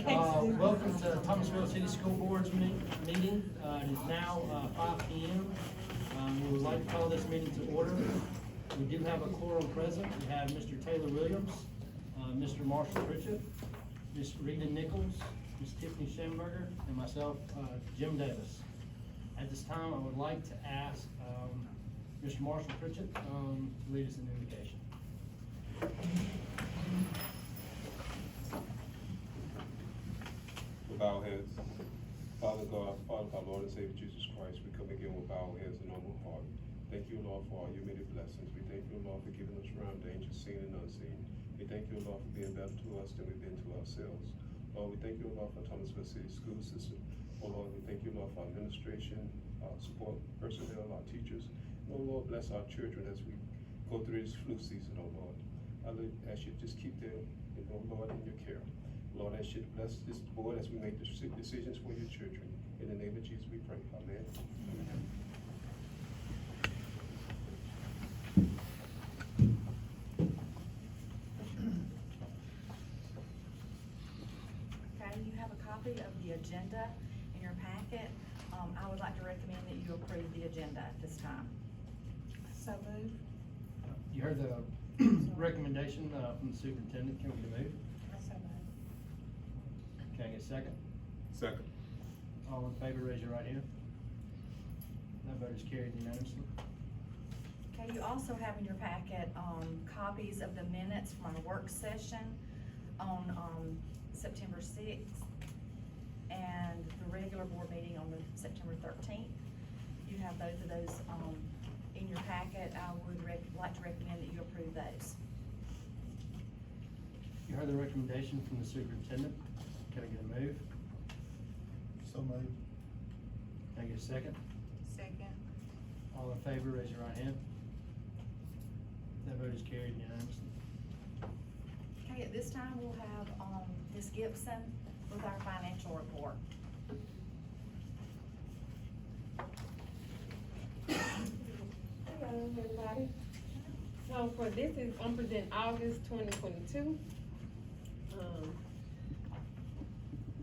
right, welcome to Thomasville City School Board's meeting. It is now 5 p.m. We would like to call this meeting to order. We do have a quorum present. We have Mr. Taylor Williams, Mr. Marshall Pritchett, Ms. Rita Nichols, Ms. Tiffany Schenberger, and myself, Jim Davis. At this time, I would like to ask Mr. Marshall Pritchett to lead us in the invocation. With our heads. Father God, Father of our Lord and Savior Jesus Christ, we come again with our heads and humble heart. Thank you, Lord, for all your many blessings. We thank you, Lord, for giving us around danger, seen and unseen. We thank you, Lord, for being better to us than we've been to ourselves. Lord, we thank you, Lord, for Thomasville City School System. Oh, Lord, we thank you, Lord, for our administration, our support personnel, our teachers. Oh, Lord, bless our children as we go through this flu season, oh, Lord. I ask you to just keep them, oh, Lord, in your care. Lord, I should bless this board as we make the decisions for your children. In the name of Jesus, we pray. Amen. Okay, you have a copy of the agenda in your packet. I would like to recommend that you approve the agenda at this time. So moved. You heard the recommendation from the superintendent. Can we get a move? So moved. Can I get a second? Second. All in favor, raise your right hand. That vote is carried unanimously. Okay, you also have in your packet, copies of the minutes from our work session on, September 6th and the regular board meeting on the September 13th. You have both of those, in your packet. I would like to recommend that you approve those. You heard the recommendation from the superintendent. Can I get a move? So moved. Can I get a second? Second. All in favor, raise your right hand. That vote is carried unanimously. Okay, at this time, we'll have, Ms. Gibson with our financial report. Hello, everybody. So for this is, I'm presenting August 2022.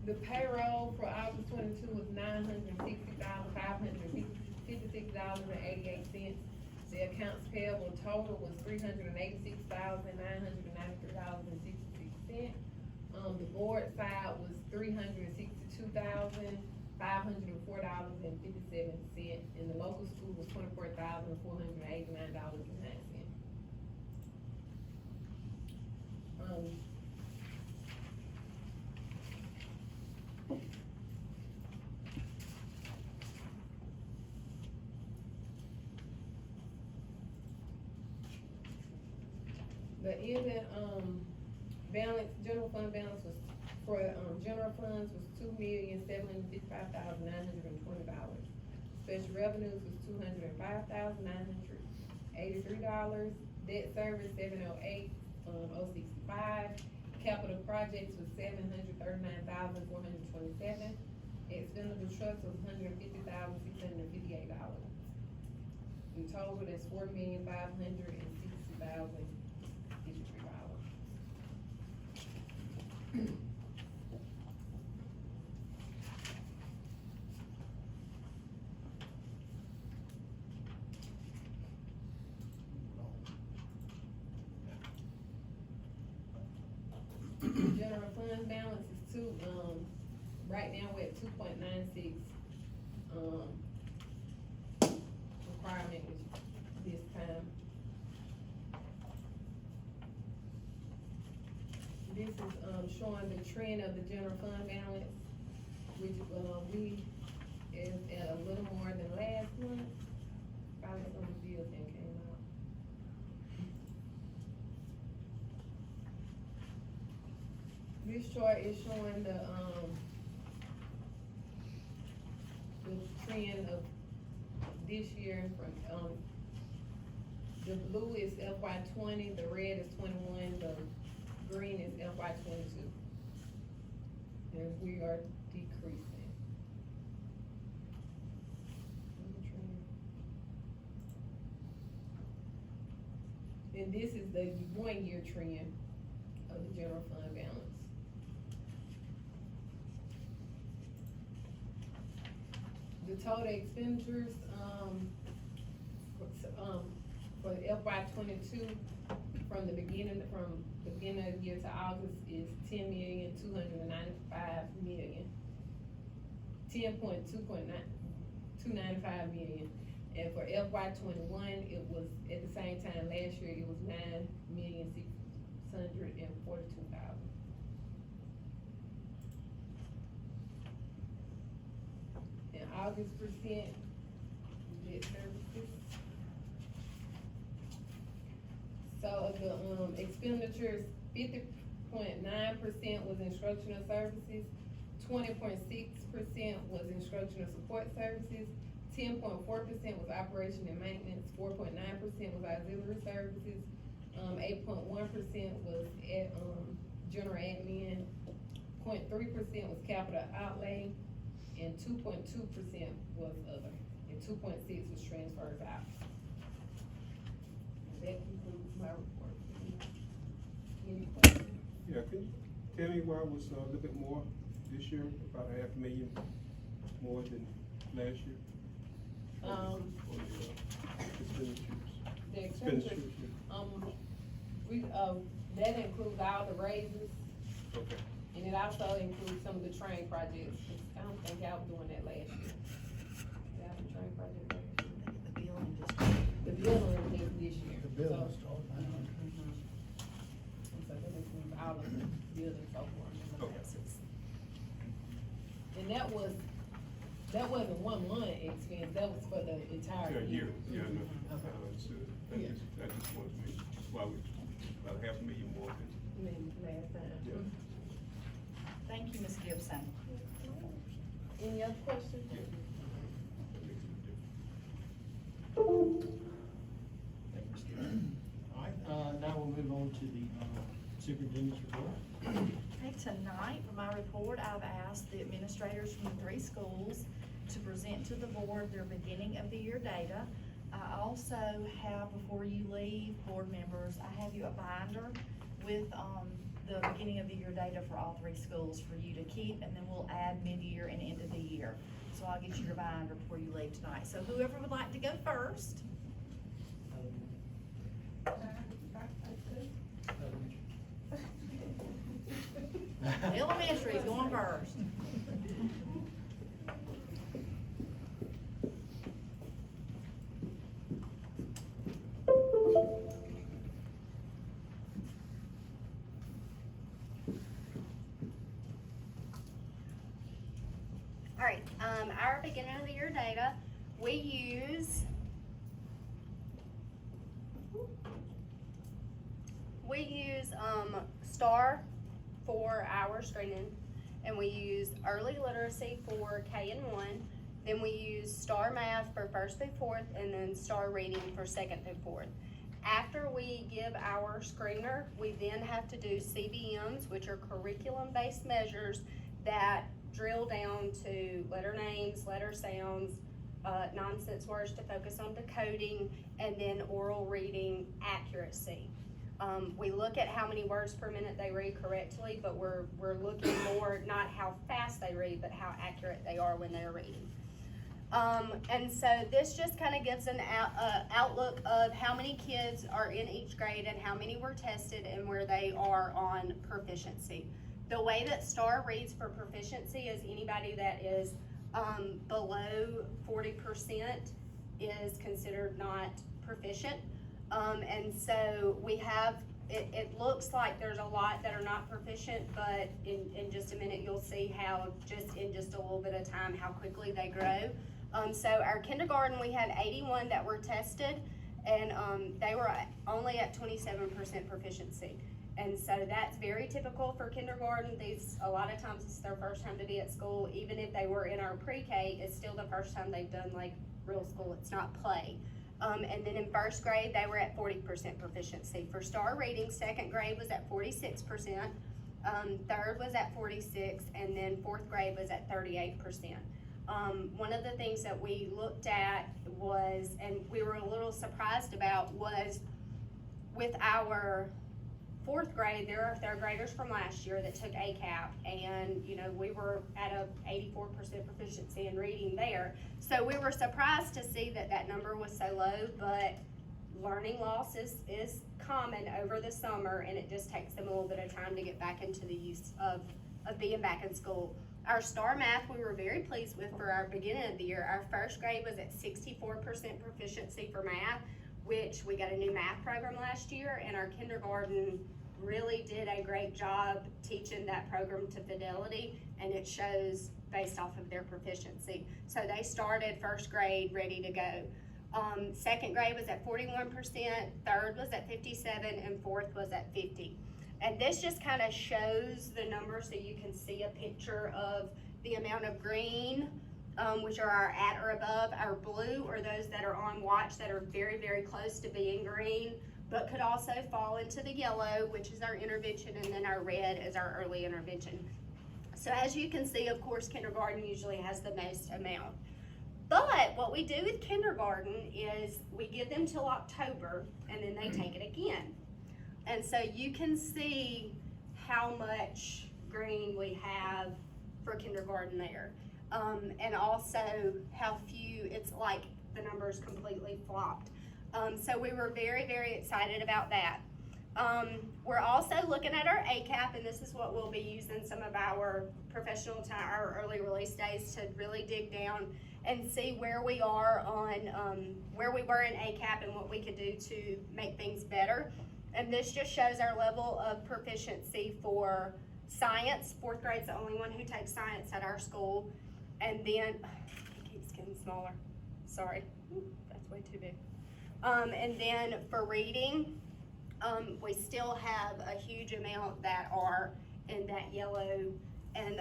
The payroll for August 22 was $960,556.88. The accounts payable total was $386,993.66. The board side was $362,504.57, and the local school was $24,489.09. The ending, balance, general fund balance was, for, general funds was $2,755,920. Special revenues was $205,983. Debt service, $708,065. Capital projects was $739,427. Expendable trust was $150,658. In total, that's $4,560,053. General fund balance is right now we're at 2.96, requirement is this time. This is, showing the trend of the general fund balance, which, we is at a little more than last month. Probably some of the bills that came out. This chart is showing the trend of this year from, the blue is FY 20, the red is 21, the green is FY 22. And we are decreasing. And this is the 1 year trend of the general fund balance. the total expenditures, for FY 22, from the beginning of the year to August is 10,295,000,000. 10.295 million. And for FY 21, it was, at the same time last year, it was 9,642,000. And August percent, debt services. So of the, expenditures, 50.9% was instructional services, 20.6% was instructional support services, 10.4% was operation and maintenance, 4.9% was auxiliary services, 8.1% was at, general admin, 0.3% was capital outlay, and 2.2% was other, and 2.6% was transfers out. That concludes my report. Any questions? Yeah, can you tell me why it was a little bit more this year, about 500,000 more than last year? For the expenditures. The expenditures, we, that includes all the raises, Okay. and it also includes some of the train projects. I don't think y'all were doing that last year. Y'all the train project last year? The building just. The building is this year. The building So- started. So that includes all of the buildings so forth. Okay. And that wasn't 1 month expense, that was for the entire Yeah, year. yeah, I know. Okay. Understood. I Yeah. just wanted to make, why we, about 500,000 more than, Maybe last time. yeah. Thank you, Ms. Gibson. Any other questions? Yeah. That makes it different. Thank you, Ms. Gibson. All right, now we'll move on to the superintendent's report. Okay, tonight, for my report, I've asked the administrators from the 3 schools to present to the board their beginning of the year data. I also have, before you leave, board members, I have you a binder with, the beginning of the year data for all 3 schools for you to keep, and then we'll add mid-year and end of the year. So I'll get you your binder before you leave tonight. So whoever would like to go first? Elementary is going first. All right, our beginning of the year data, we use STAR for our screening, and we use early literacy for K and 1. Then we use STAR math for 1st through 4th, and then STAR reading for 2nd through 4th. After we give our screener, we then have to do CBMs, which are curriculum-based measures that drill down to letter names, letter sounds, nonsense words to focus on decoding, and then oral reading accuracy. We look at how many words per minute they read correctly, but we're looking more not how fast they read, but how accurate they are when they're reading. And so this just kind of gives an outlook of how many kids are in each grade and how many were tested and where they are on proficiency. The way that STAR reads for proficiency is anybody that is below 40% is considered not proficient. And so we have, it looks like there's a lot that are not proficient, but in just a minute you'll see how just in just a little bit of time how quickly they grow. So our kindergarten, we had 81 that were tested, and they were only at 27% proficiency. And so that's very typical for kindergarten. A lot of times it's their first time to be at school. Even if they were in our pre-K, it's still the first time they've done like real school. It's not play. And then in 1st grade, they were at 40% proficiency. For STAR reading, 2nd grade was at 46%, 3rd was at 46%, and then 4th grade was at 38%. One of the things that we looked at was, and we were a little surprised about, was with our fourth grade, there are third graders from last year that took ACAP, and, you know, we were at a 84% proficiency in reading there. So we were surprised to see that that number was so low, but learning loss is common over the summer, and it just takes them a little bit of time to get back into the use of being back in school. Our STAR math, we were very pleased with for our beginning of the year. Our first grade was at 64% proficiency for math, which we got a new math program last year, and our kindergarten really did a great job teaching that program to fidelity, and it shows based off of their proficiency. So they started first grade ready to go. Second grade was at 41%, third was at 57%, and fourth was at 50%. And this just kind of shows the numbers so you can see a picture of the amount of green, which are our at or above, our blue or those that are on watch that are very, very close to being green, but could also fall into the yellow, which is our intervention, and then our red is our early intervention. So as you can see, of course, kindergarten usually has the most amount. But what we do with kindergarten is we give them till October, and then they take it again. And so you can see how much green we have for kindergarten there. And also how few, it's like the numbers completely flopped. So we were very, very excited about that. We're also looking at our ACAP, and this is what we'll be using some of our professional time, our early release days, to really dig down and see where we are on, where we were in ACAP and what we could do to make things better. And this just shows our level of proficiency for science. Fourth grade's the only one who takes science at our school. And then, it keeps getting smaller, sorry, that's way too big. And then for reading, we still have a huge amount that are in that yellow. And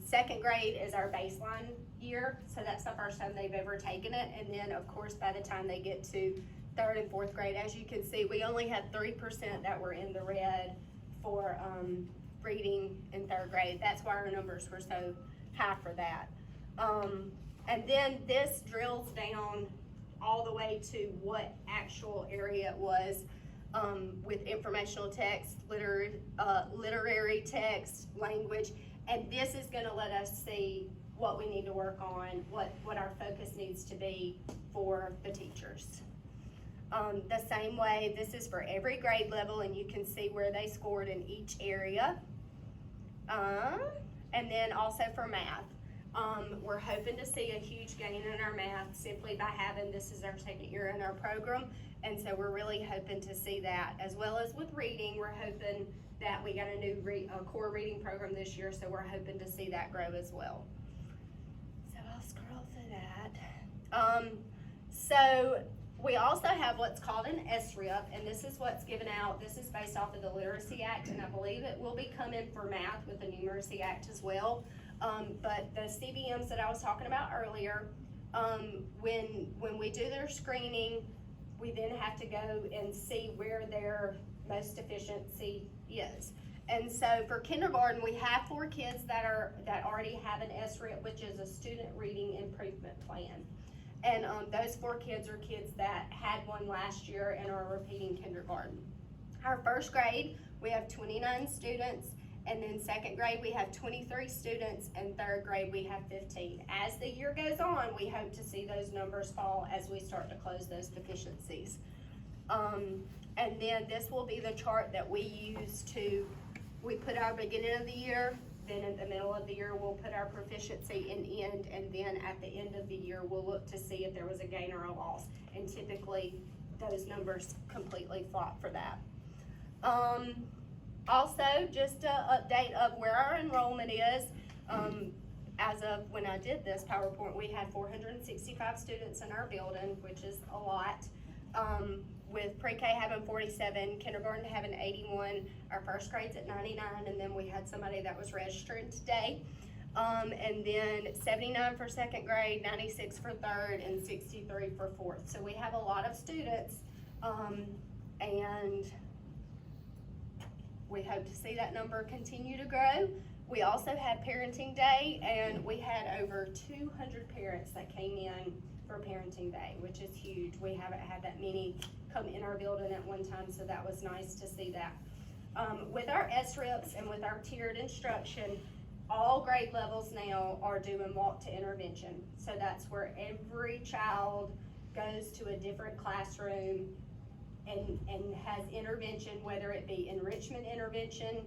second grade is our baseline year, so that's the first time they've ever taken it. And then, of course, by the time they get to third and fourth grade, as you can see, we only had 3% that were in the red for reading in third grade. That's why our numbers were so high for that. And then this drills down all the way to what actual area it was with informational text, literary text, language, and this is gonna let us see what we need to work on, what our focus needs to be for the teachers. The same way, this is for every grade level, and you can see where they scored in each area. And then also for math. We're hoping to see a huge gain in our math simply by having, this is our second year in our program, and so we're really hoping to see that. As well as with reading, we're hoping that we got a new core reading program this year, so we're hoping to see that grow as well. So I'll scroll through that. So we also have what's called an SRIP, and this is what's given out. This is based off of the Literacy Act, and I believe it will be coming for math with the Numeracy Act as well. But the CBMs that I was talking about earlier, when we do their screening, we then have to go and see where their most deficiency is. And so for kindergarten, we have 4 kids that already have an SRIP, which is a Student Reading Improvement Plan. And those 4 kids are kids that had one last year and are repeating kindergarten. Our first grade, we have 29 students, and then second grade, we have 23 students, and third grade, we have 15. As the year goes on, we hope to see those numbers fall as we start to close those deficiencies. And then this will be the chart that we use we put our beginning of the year, then in the middle of the year, we'll put our proficiency in end, and then at the end of the year, we'll look to see if there was a gain or a loss. And typically, those numbers completely flop for that. Also, just an update of where our enrollment is. As of when I did this PowerPoint, we had 465 students in our building, which is a lot. With pre-K having 47, kindergarten having 81, our first grade's at 99, and then we had somebody that was registering today. And then 79 for second grade, 96 for third, and 63 for fourth. So we have a lot of students, and we hope to see that number continue to grow. We also had Parenting Day, and we had over 200 parents that came in for Parenting Day, which is huge. We haven't had that many come in our building at one time, so that was nice to see that. With our SRIPs and with our tiered instruction, all grade levels now are doing walk to intervention. So that's where every child goes to a different classroom and has intervention, whether it be enrichment intervention,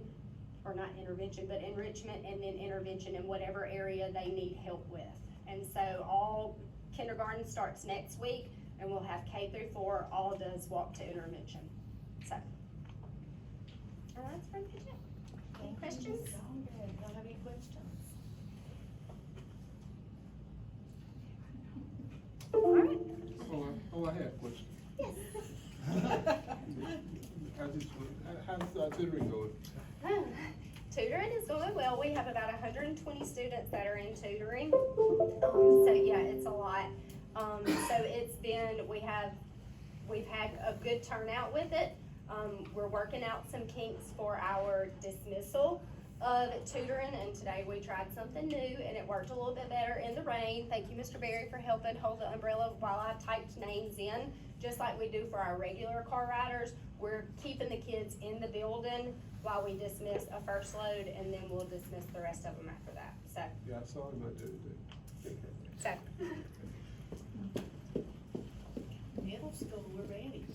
or not intervention, but enrichment and then intervention in whatever area they need help with. And so all kindergarten starts next week, and we'll have K through 4, all does walk to intervention. So, that's pretty much it. Any questions? Y'all have any questions? All right. Oh, I have a question. Yes. How's tutoring going? Tutoring is going well. We have about 120 students that are in tutoring. So yeah, it's a lot. So it's been, we've had a good turnout with it. We're working out some kinks for our dismissal of tutoring, and today we tried something new and it worked a little bit better in the rain. Thank you, Mr. Berry, for helping hold the umbrella while I typed names in, just like we do for our regular car riders. We're keeping the kids in the building while we dismiss a first load, and then we'll dismiss the rest of them after that, so. Yeah, I saw him out there today. So, Middle school, we're ready.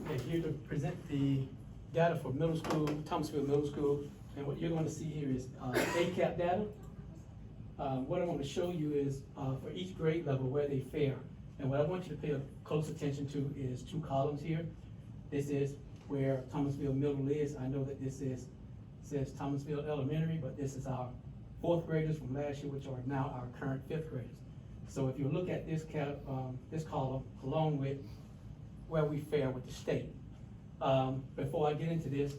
Okay, here to present the data for middle school, Thomasville Middle School, and what you're going to see here is ACAP data. What I want to show you is for each grade level where they fare, and what I want you to pay close attention to is 2 columns here. This is where Thomasville Middle is. I know that this says Thomasville Elementary, but this is our 4th graders from last year, which are now our current 5th graders. So if you look at this column along with where we fare with the state. Before I get into this,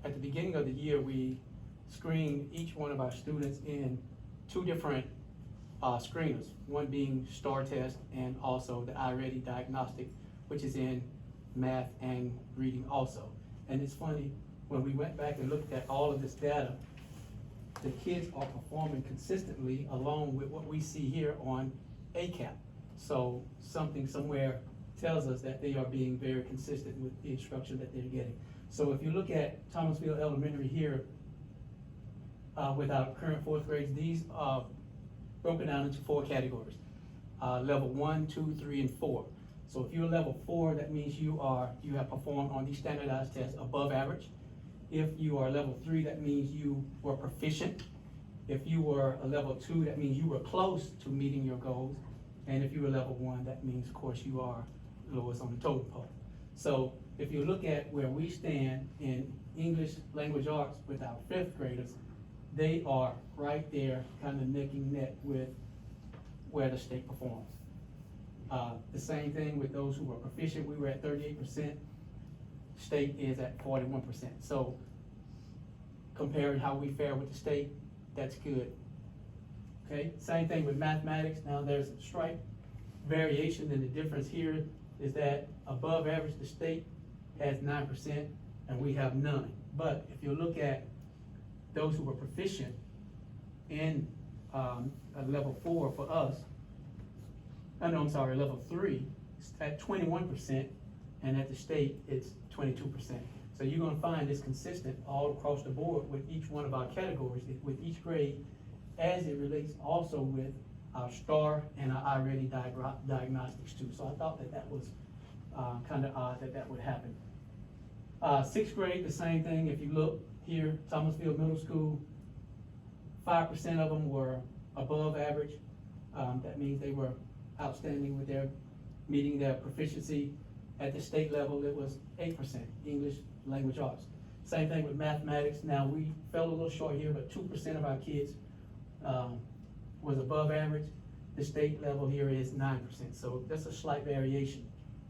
at the beginning of the year, we screened each one of our students in 2 different screeners, one being STAR test and also the iReady diagnostic, which is in math and reading also. And it's funny, when we went back and looked at all of this data, the kids are performing consistently along with what we see here on ACAP. So something somewhere tells us that they are being very consistent with the instruction that they're getting. So if you look at Thomasville Elementary here, with our current 4th grades, these are broken down into 4 categories. Level 1, 2, 3, and 4. So if you're level 4, that means you have performed on these standardized tests above average. If you are level 3, that means you were proficient. If you were a level 2, that means you were close to meeting your goals. And if you were level 1, that means, of course, you are lowest on the totem pole. So if you look at where we stand in English language arts with our 5th graders, they are right there, kind of neck and neck with where the state performs. The same thing with those who were proficient. We were at 38%. State is at 41%. So comparing how we fare with the state, that's good. Okay, same thing with mathematics. Now there's a slight variation, and the difference here is that above average, the state has 9% and we have none. But if you look at those who were proficient in level 4 for us, level 3, it's at 21%, and at the state, it's 22%. So you're gonna find this consistent all across the board with each one of our categories, with each grade, as it relates also with our STAR and our iReady diagnostics too. So I thought that was kind of odd that would happen. 6th grade, the same thing. If you look here, Thomasville Middle School, 5% of them were above average. That means they were outstanding with meeting their proficiency. At the state level, it was 8%, English language arts. Same thing with mathematics. Now, we fell a little short here, but 2% of our kids was above average. The state level here is 9%, so that's a slight variation.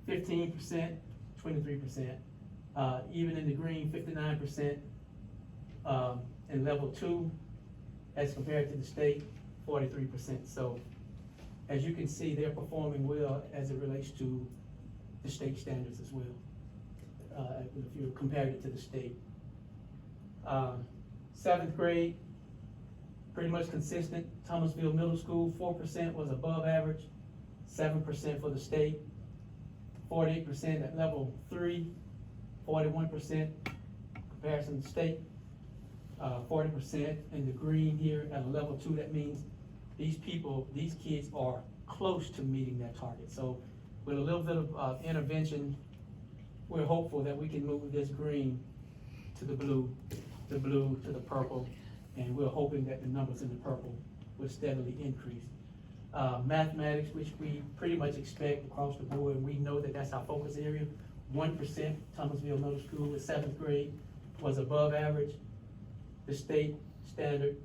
15%, 23%. Even in the green, 59%. In level 2, as compared to the state, 43%. So as you can see, they're performing well as it relates to the state standards as well, if you compared it to the state. 7th grade, pretty much consistent. Thomasville Middle School, 4% was above average, 7% for the state, 48% at level 3, 41% comparison to state, 40% in the green here at a level 2. That means these kids are close to meeting that target. So with a little bit of intervention, we're hopeful that we can move this green to the blue to the purple, and we're hoping that the numbers in the purple will steadily increase. Mathematics, which we pretty much expect across the board, and we know that that's our focus area. 1% Thomasville Middle School in 7th grade was above average. The state standard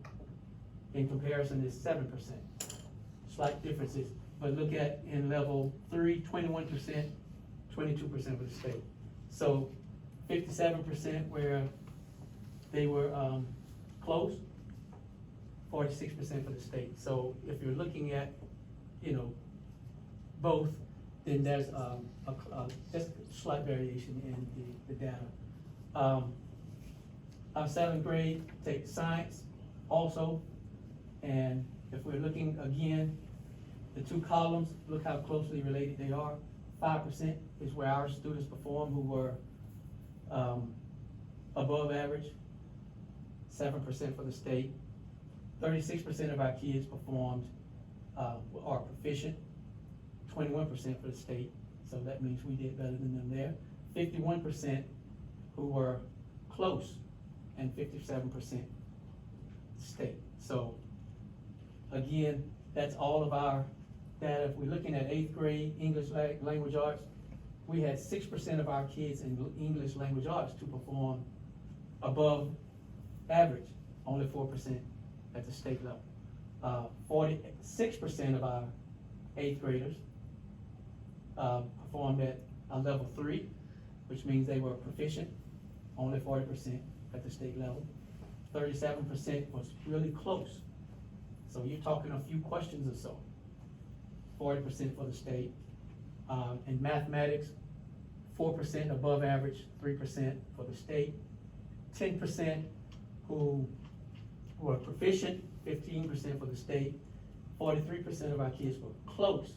in comparison is 7%. Slight differences, but look at in level 3, 21%, 22% for the state. So 57% where they were close, 46% for the state. So if you're looking at, both, then there's just slight variation in the data. Our 7th grade take science also, and if we're looking again, the 2 columns, look how closely related they are. 5% is where our students perform who were above average, 7% for the state. 36% of our kids performed are proficient, 21% for the state, so that means we did better than them there. 51% who were close, and 57% state. So again, that's all of our data. If we're looking at 8th grade English language arts, we had 6% of our kids in English language arts to perform above average, only 4% at the state level. 46% of our 8th graders performed at a level 3, which means they were proficient, only 40% at the state level. 37% was really close. So you're talking a few questions or so. 40% for the state. In mathematics, 4% above average, 3% for the state. 10% who were proficient, 15% for the state. 43% of our kids were close,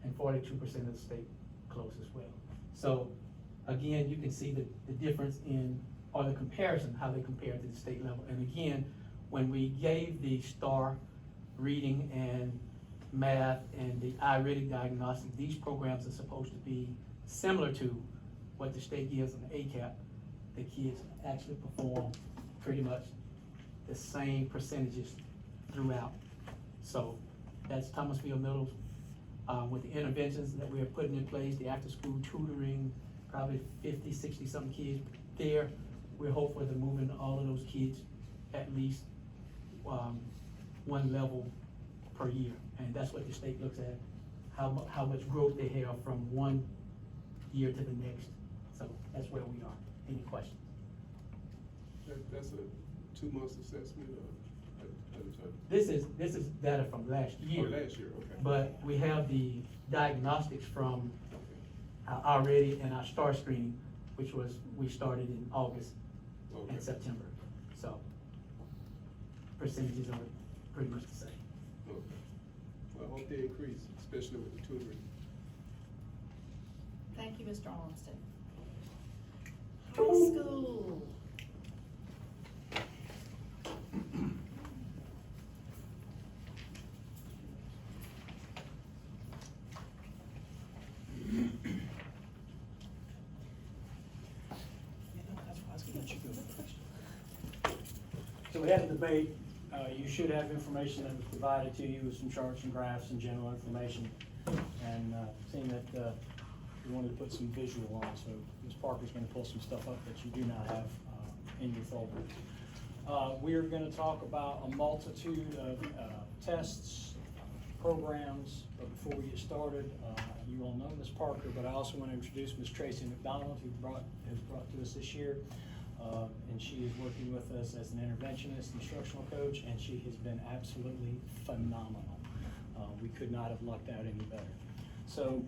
and 42% of the state close as well. So again, you can see the difference in, or the comparison, how they compare to the state level. And again, when we gave the STAR reading and math and the iReady diagnostic, these programs are supposed to be similar to what the state gives on the ACAP. The kids actually perform pretty much the same percentages throughout. So that's Thomasville Middle, with the interventions that we are putting in place, the after-school tutoring, probably 50, 60 something kids there. We're hopeful to moving all of those kids at least one level per year. And that's what the state looks at, how much growth they have from one year to the next. So that's where we are. Any questions? That's a 2 months assessment at a time? This is data from last year. Oh, last year, okay. But we have the diagnostics from our iReady and our STAR screening, which we started in August and September. So percentages are pretty much the same. Okay. Well, I hope they increase, especially with the tutoring. Thank you, Mr. Armstead. High school. So we had a debate. You should have information that was provided to you with some charts and graphs and general information. And seeing that we wanted to put some visual on, so Ms. Parker's going to pull some stuff up that you do not have in your folder. We are going to talk about a multitude of tests, programs, but before we get started, you all know Ms. Parker, but I also want to introduce Ms. Tracy McDonald, who has brought to us this year. And she is working with us as an interventionist, instructional coach, and she has been absolutely phenomenal. We could not have lucked out any better. So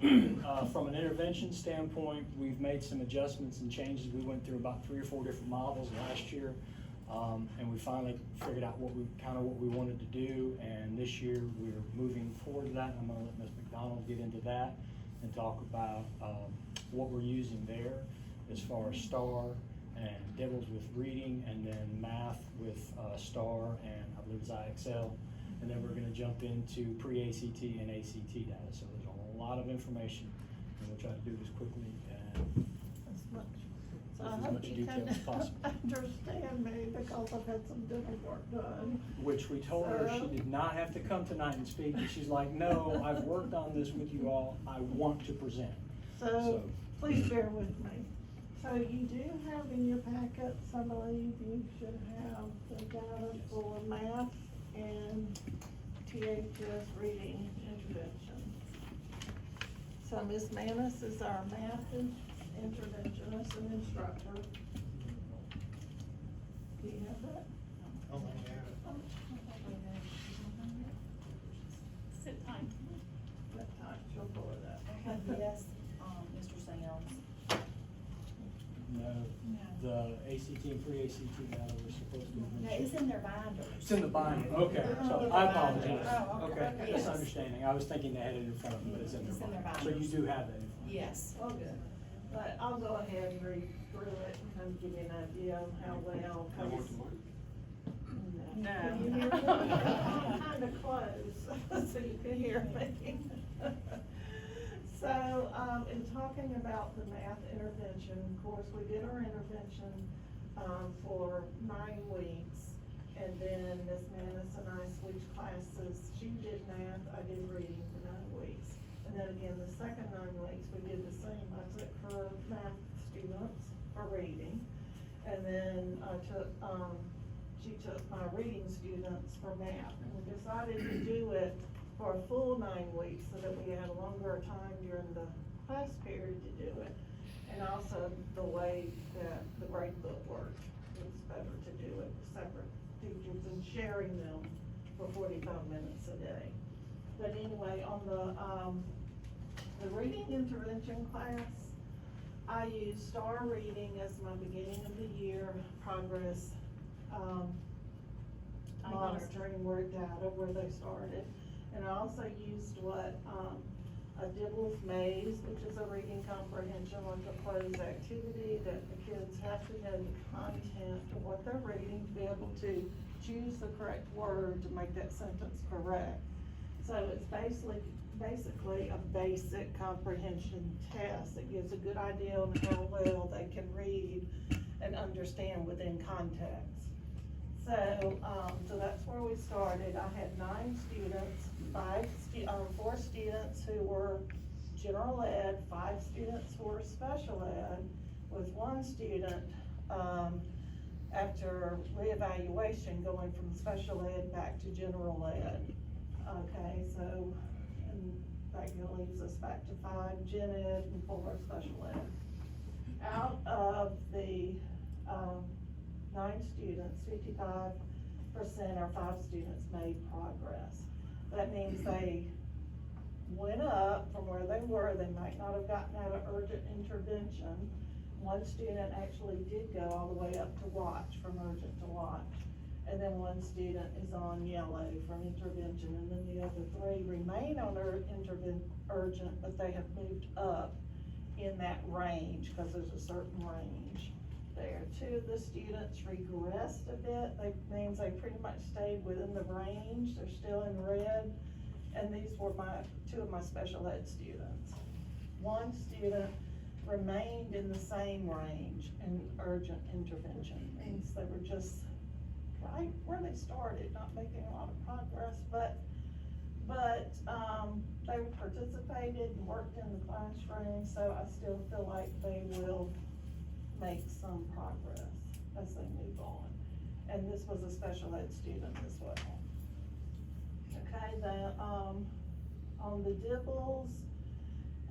from an intervention standpoint, we've made some adjustments and changes. We went through about 3 or 4 different models last year, and we finally figured out what we wanted to do. And this year we're moving forward to that. I'm going to let Ms. McDonald get into that and talk about what we're using there. as far as STAR and Dibbles with reading, and then math with STAR and I believe it's IXL. And then we're gonna jump into pre-ACT and ACT data. So there's a lot of information, and we'll try to do this quickly and As much. with I as hope much you detail can as possible. understand me because I've had some different work done. Which we told her she did not have to come tonight and speak, and she's like, no, I've worked on this with you all, I want to present. So, please bear with me. So you do have in your packets, I believe you should have the data for math and THS reading intervention. So Ms. Manis is our math interventionist and instructor. Do you have that? Sit tight. That time, she'll pull it up. Yes, Mr. Sams. No, the ACT and pre-ACT data were supposed to No, have it's been. in their binders. It's in the binder, okay, so Oh, I okay. apologize. Oh, okay. Okay, Yes. misunderstanding, I was thinking they had it in front of them, but it's in It's in their their binder. So you binders. do have that information. Yes. Oh, good. But I'll go ahead and read through it and kind of give you an idea of how well. I want the mic. No. Can you hear me? I'm kind of close, so you can hear me. So, in talking about the math intervention, of course, we did our intervention, for 9 weeks. And then Ms. Manis and I switched classes. She did math, I did reading for 9 weeks. And then again, the second 9 weeks, we did the same. I took her math students for reading. And then I took, she took my reading students for math. And we decided to do it for a full 9 weeks so that we had a longer time during the class period to do it. And also the way that the grade book worked, it was better to do it with separate teachers and sharing them for 45 minutes a day. But anyway, on the reading intervention class, I used STAR reading as my beginning of the year progress, monitoring word data where they started. And I also used what, a Dibbles maze, which is a reading comprehension, like a closed activity that the kids have to know the content of what they're reading to be able to choose the correct word to make that sentence correct. So it's basically a basic comprehension test that gives a good idea on how well they can read and understand within context. So that's where we started. I had 9 students, 4 students who were general ed, 5 students who were special ed, with 1 student, after reevaluation, going from special ed back to general ed. Okay, so, and that leaves us back to 5 gen ed and 4 special ed. Out of the, 9 students, 55% or 5 students made progress. That means they went up from where they were. They might not have gotten out of urgent intervention. 1 student actually did go all the way up to watch, from urgent to watch. And then 1 student is on yellow from intervention, and then the other 3 remain on urgent, but they have moved up in that range, because there's a certain range there. 2 of the students regressed a bit. That means they pretty much stayed within the range. They're still in red. And these were 2 of my special ed students. 1 student remained in the same range in urgent intervention. Means they were just right where they started, not making a lot of progress, but they participated and worked in the classroom, so I still feel like they will make some progress as they move on. And this was a special ed student as well. Okay, on the Dibbles,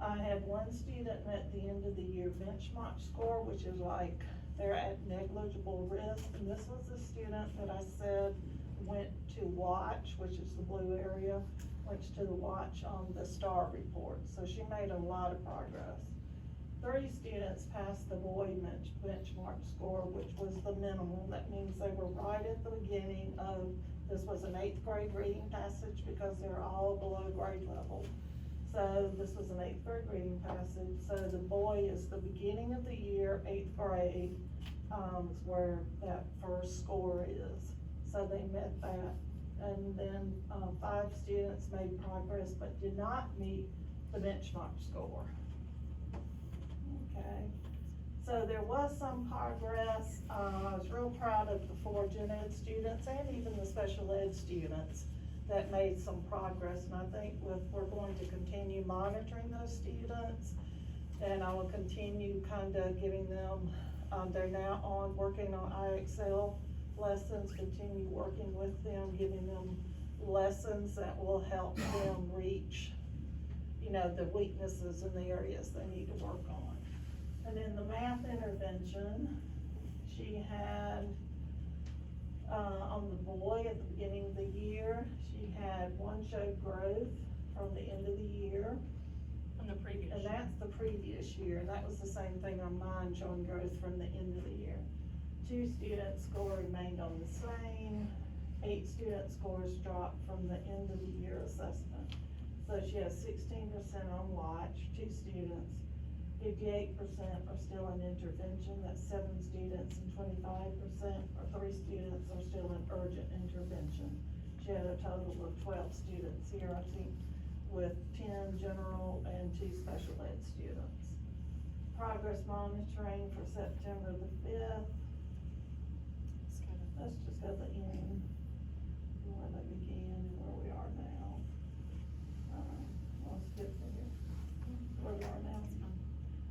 I had 1 student at the end of the year benchmark score, which is like they're at negligible risk. And this was a student that I said went to watch, which is the blue area, went to the watch on the STAR report. So she made a lot of progress. 30 students passed the Boyd benchmark score, which was the minimum. That means they were right at the beginning of, this was an 8th grade reading passage because they're all below grade level. So this was an eighth grade reading passage, so the boy is the beginning of the year, eighth grade, is where that first score is. So they met that, and then, 5 students made progress but did not meet the benchmark score. Okay, so there was some progress. I was real proud of the 4 gen ed students and even the special ed students that made some progress, and I think we're going to continue monitoring those students, and I will continue kind of giving them, they're now working on IXL lessons, continue working with them, giving them lessons that will help them reach, you know, the weaknesses in the areas they need to work on. And in the math intervention, she had, on the boy at the beginning of the year, she had 1 showed growth from the end of the year. From the previous And year. that's the previous year, and that was the same thing on mine, showing growth from the end of the year. 2 students' score remained on the same, 8 student scores dropped from the end of the year assessment. So she has 16% on watch, 2 students, 58% are still in intervention, that's 7 students, and 25%, or 3 students are still in urgent intervention. She had a total of 12 students here, I think, with 10 general and 2 special ed students. Progress monitoring for September the 5th. Let's just go to the end, where they began and where we are now. I'll skip here, where we are now.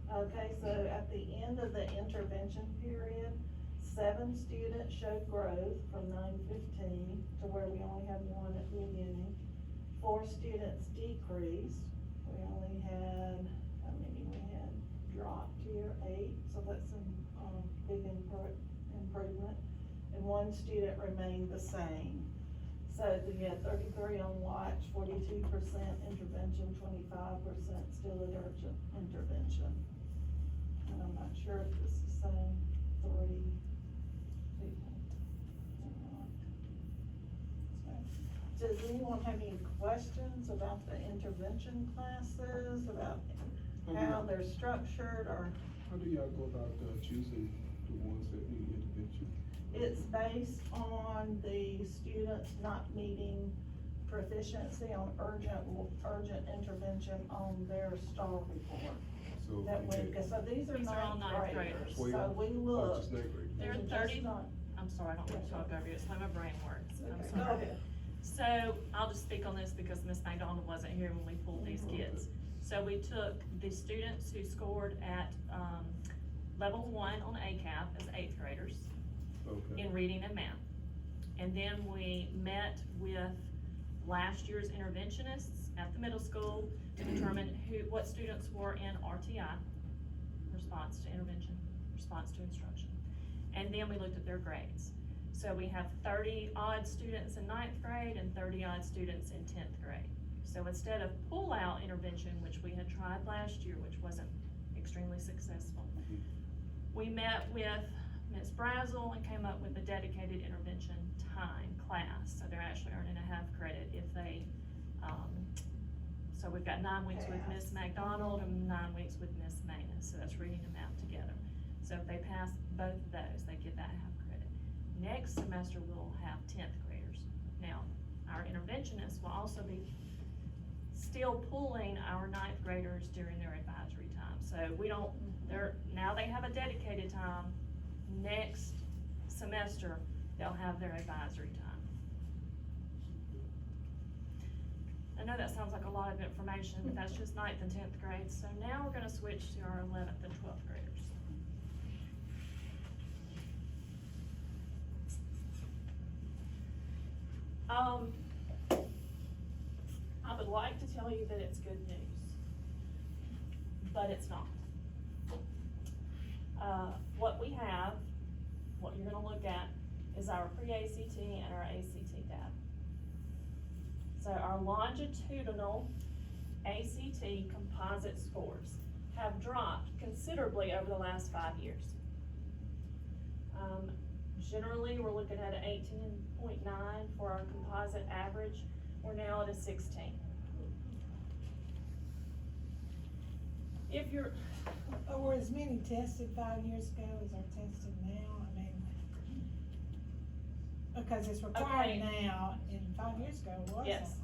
Okay, so at the end of the intervention period, 7 students showed growth from 9:15 to where we only had 1 at the beginning. 4 students decreased. We only had, how many we had dropped here? 8, so that's a big improvement. And 1 student remained the same. So we had 33 on watch, 42% intervention, 25% still at urgent intervention. And I'm not sure if it's the same 3 people or not. So, does anyone have any questions about the intervention classes, about how they're structured, or? How do y'all go about choosing the ones that need intervention? It's based on the students not meeting proficiency on urgent intervention on their STAR report. So That you way, get- so these are These are all ninth ninth graders, graders. so 12? we Oh, look. just ninth grade. There are These 30 just I'm sorry, I don't want to talk over you, it's the way my brain works, I'm Okay, sorry. go ahead. So, I'll just speak on this because Ms. McDonald wasn't here when we pulled these kids. So we took the students who scored at, level 1 on ACAP as 8th graders Okay. in reading and math. And then we met with last year's interventionists at the middle school to determine what students were in RTI, response to intervention, response to instruction. And then we looked at their grades. So we have 30 odd students in 9th grade and 30 odd students in 10th grade. So instead of pull-out intervention, which we had tried last year, which wasn't extremely successful, we met with Ms. Brazel and came up with a dedicated intervention time class. So they're actually earning a half credit if they, so we've got 9 weeks with Ms. McDonald and 9 weeks with Ms. Manus, so that's reading and math together. So if they pass both of those, they get that half credit. Next semester, we'll have 10th graders. Now, our interventionists will also be still pulling our 9th graders during their advisory time. So we don't, now they have a dedicated time. Next semester, they'll have their advisory time. I know that sounds like a lot of information, but that's just 9th and 10th grades. So now we're gonna switch to our 11th and 12th graders. I would like to tell you that it's good news, but it's not. What we have, what you're gonna look at, is our pre-ACT and our ACT data. So our longitudinal ACT composite scores have dropped considerably over the last 5 years. Generally, we're looking at an 18.9 for our composite average. We're now at a 16. if you're, Were as many tested 5 years ago as are tested now? I mean, because it's required Okay. now, and 5 years ago, it wasn't. yes,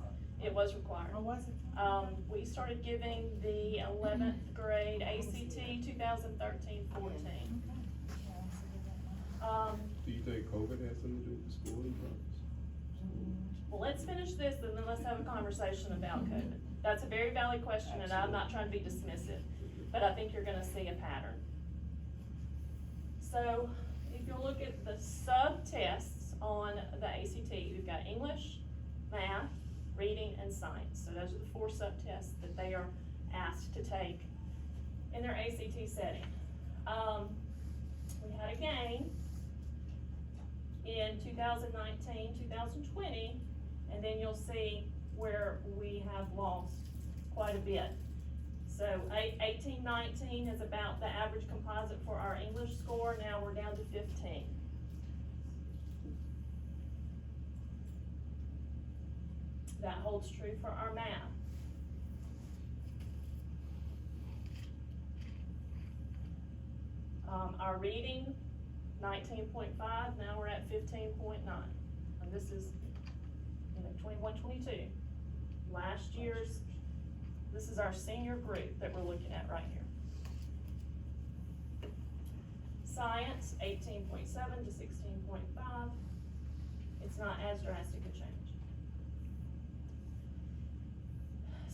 it was required. Or was it? We started giving the 11th grade ACT 2013-14. Do you think COVID has something to do with the schooling process? Well, let's finish this and then let's have a conversation about COVID. That's a very valid question and I'm not trying to be dismissive, but I think you're gonna see a pattern. So, if you look at the sub-tests on the ACT, you've got English, math, reading, and science. So those are the 4 sub-tests that they are asked to take in their ACT setting. We had a gain in 2019, 2020, and then you'll see where we have lost quite a bit. So 18-19 is about the average composite for our English score, now we're down to 15. That holds true for our math. Our reading, 19.5, now we're at 15.9. And this is, 21, 22. Last year's, this is our senior group that we're looking at right here. Science, 18.7 to 16.5. It's not as drastic a change.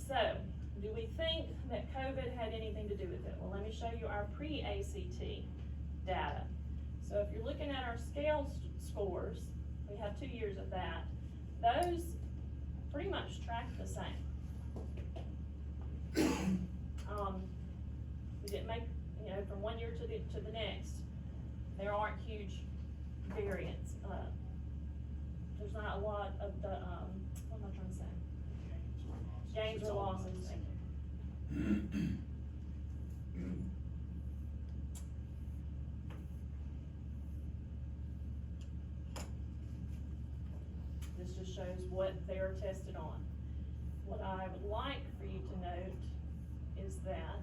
So, do we think that COVID had anything to do with it? Well, let me show you our pre-ACT data. So if you're looking at our scale scores, we have 2 years of that. Those pretty much track the same. We didn't make, from 1 year to the next, there aren't huge variants. There's not a lot of the, what am I trying to say? Gains or losses. Thank you. This just shows what they're tested on. What I would like for you to note is that,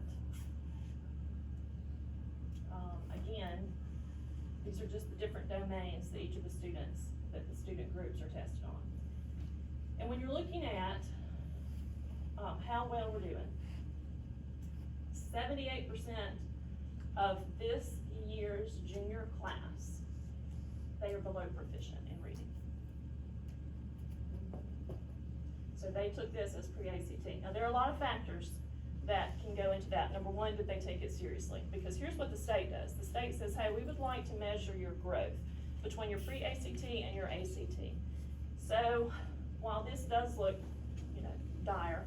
again, these are just the different domains that each of the students, that the student groups are tested on. And when you're looking at how well we're doing, 78% of this year's junior class, they are below proficient in reading. So they took this as pre-ACT. Now there are a lot of factors that can go into that. Number one, did they take it seriously? Because here's what the state does. The state says, hey, we would like to measure your growth between your pre-ACT and your ACT. So while this does look, dire,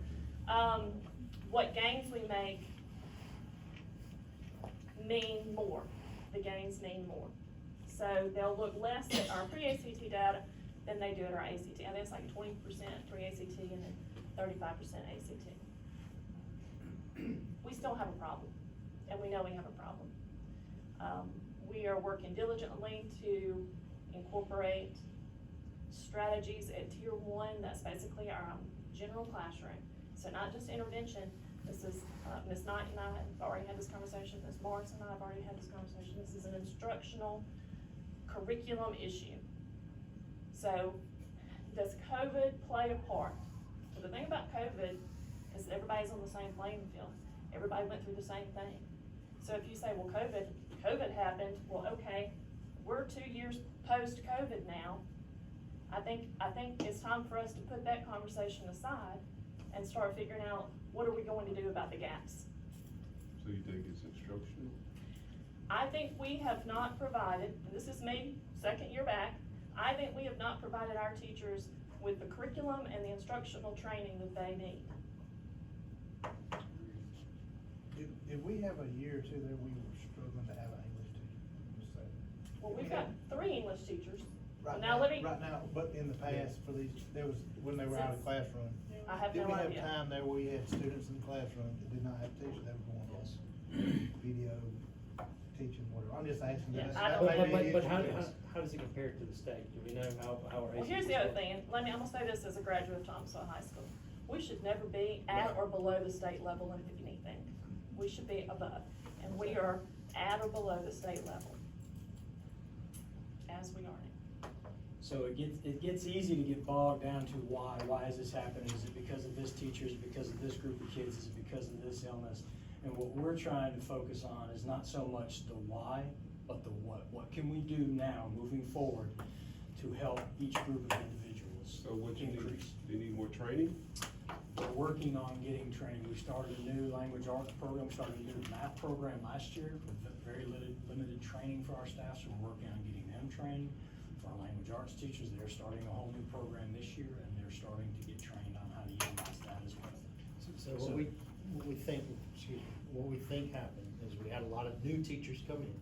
what gains we make mean more. The gains mean more. So they'll look less at our pre-ACT data than they do at our ACT. And it's like 20% pre-ACT and then 35% ACT. We still have a problem, and we know we have a problem. We are working diligently to incorporate strategies at Tier 1. That's basically our general classroom. So not just intervention. This is, Ms. Knight and I have already had this conversation. Ms. Morris and I have already had this conversation. This is an instructional curriculum issue. So does COVID play a part? So the thing about COVID is that everybody's on the same playing field. Everybody went through the same thing. So if you say, well, COVID happened, well, okay, we're 2 years post-COVID now. I think it's time for us to put that conversation aside and start figuring out what are we going to do about the gaps. So you think it's instructional? I think we have not provided, and this is me, second year back, I think we have not provided our teachers with the curriculum and the instructional training that they need. Did we have a year or two there we were struggling to have an English teacher? Just saying. Well, we've got 3 English teachers. Right Now, let me- Right now, but in the past, for these, there was, when they were out of classroom. I have no Did we have idea. time there where we had students in the classroom that did not have teachers, that were going on video teaching, whatever? I'm just asking. Yeah, that- I that don't- may be an But issue. how does it compare to the state? Do we know how our Well, here's the other thing, and I'm gonna say this as a graduate of Thomasville High School. We should never be at or below the state level in anything. we should be above, and we are at or below the state level, as we are now. So it gets easy to get bogged down to why is this happening? Is it because of this teacher? Is it because of this group of kids? Is it because of this illness? And what we're trying to focus on is not so much the why, but the what. What can we do now, moving forward, to help each group of individuals So what you need, increase? do you need more training? We're working on getting training. We started a new language arts program, started a new math program last year with very limited training for our staff, so we're working on getting them trained. For our language arts teachers, they're starting a whole new program this year, and they're starting to get trained on how to utilize that as well. So what we think, excuse me, what we think happened is we had a lot of new teachers come in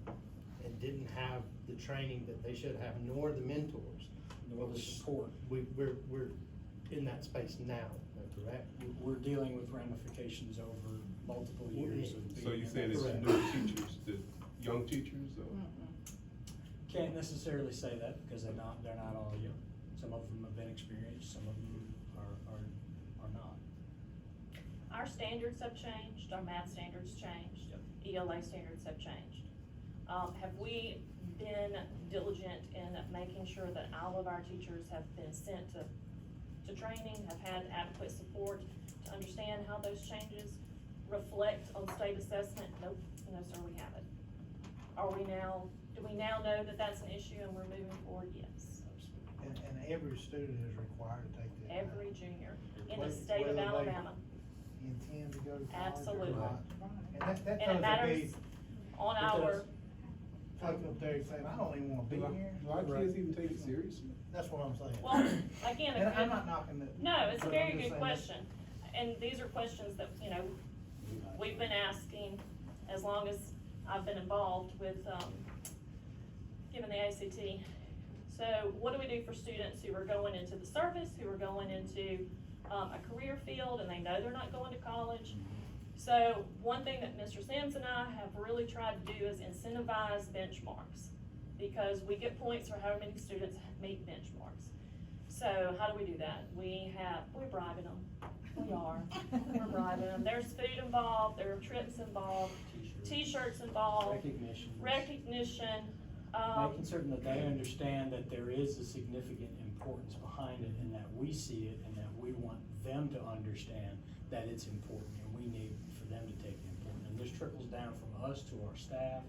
and didn't have the training that they should have, nor the mentors. Nor the support. We're in that space now, correct? We're dealing with ramifications over multiple years of being. So you're saying it's Correct. new teachers, the young teachers, or? Can't necessarily say that because they're not all young. Some of them have been experienced, some of them are not. Our standards have changed, our math standards changed, ELA standards have changed. Have we been diligent in making sure that all of our teachers have been sent to training, have had adequate support to understand how those changes reflect on state assessment? Nope, no sir, we haven't. Do we now know that that's an issue and we're moving forward? Yes. And every student is required to take that. Every junior in the Whether- state of whether they Alabama. Intend to go to college or Absolutely. not. And that And it doesn't matters be on It our, does. like up there saying, I don't even wanna be here. Do our kids even take it seriously? That's what I'm saying. well, again, And I'm if not knocking it. no, it's a but very I'm just good saying question. And these are questions that, we've been asking as long as I've been involved with, giving the ACT. So what do we do for students who are going into the service, who are going into, a career field and they know they're not going to college? So one thing that Mr. Sims and I have really tried to do is incentivize benchmarks, because we get points for how many students meet benchmarks. So how do we do that? We're bribing them. We are. We're bribing them. There's food involved, there are trips involved, t-shirts involved, recognition. Making certain that they understand that there is a significant importance behind it, and that we see it, and that we want them to understand that it's important, and we need for them to take the important. And this trickles down from us to our staff,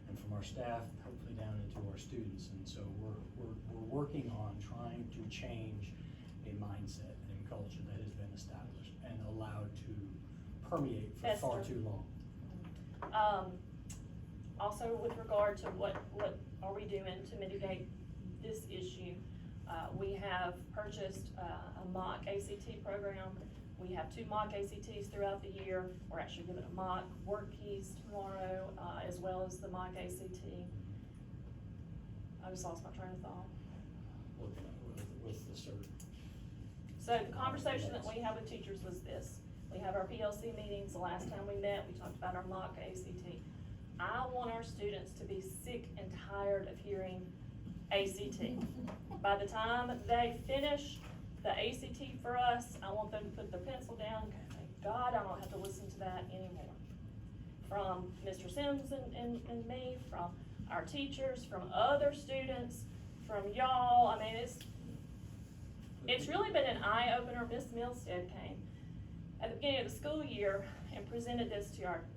and from our staff hopefully down into our students. And so we're working on trying to change a mindset and a culture that has been established and allowed to permeate for far Fester. too long. Also with regard to what are we doing to mitigate this issue, we have purchased a mock ACT program. We have 2 mock ACTs throughout the year. We're actually giving a mock work keys tomorrow, as well as the mock ACT. I just lost my train of thought. With the cert. So the conversation that we have with teachers was this: we have our PLC meetings. The last time we met, we talked about our mock ACT. I want our students to be sick and tired of hearing ACT. By the time they finish the ACT for us, I want them to put their pencil down and go, thank God I don't have to listen to that anymore. From Mr. Sims and me, from our teachers, from other students, from y'all. I mean, it's really been an eye-opener. Miss Milstead came at the beginning of the school year and presented this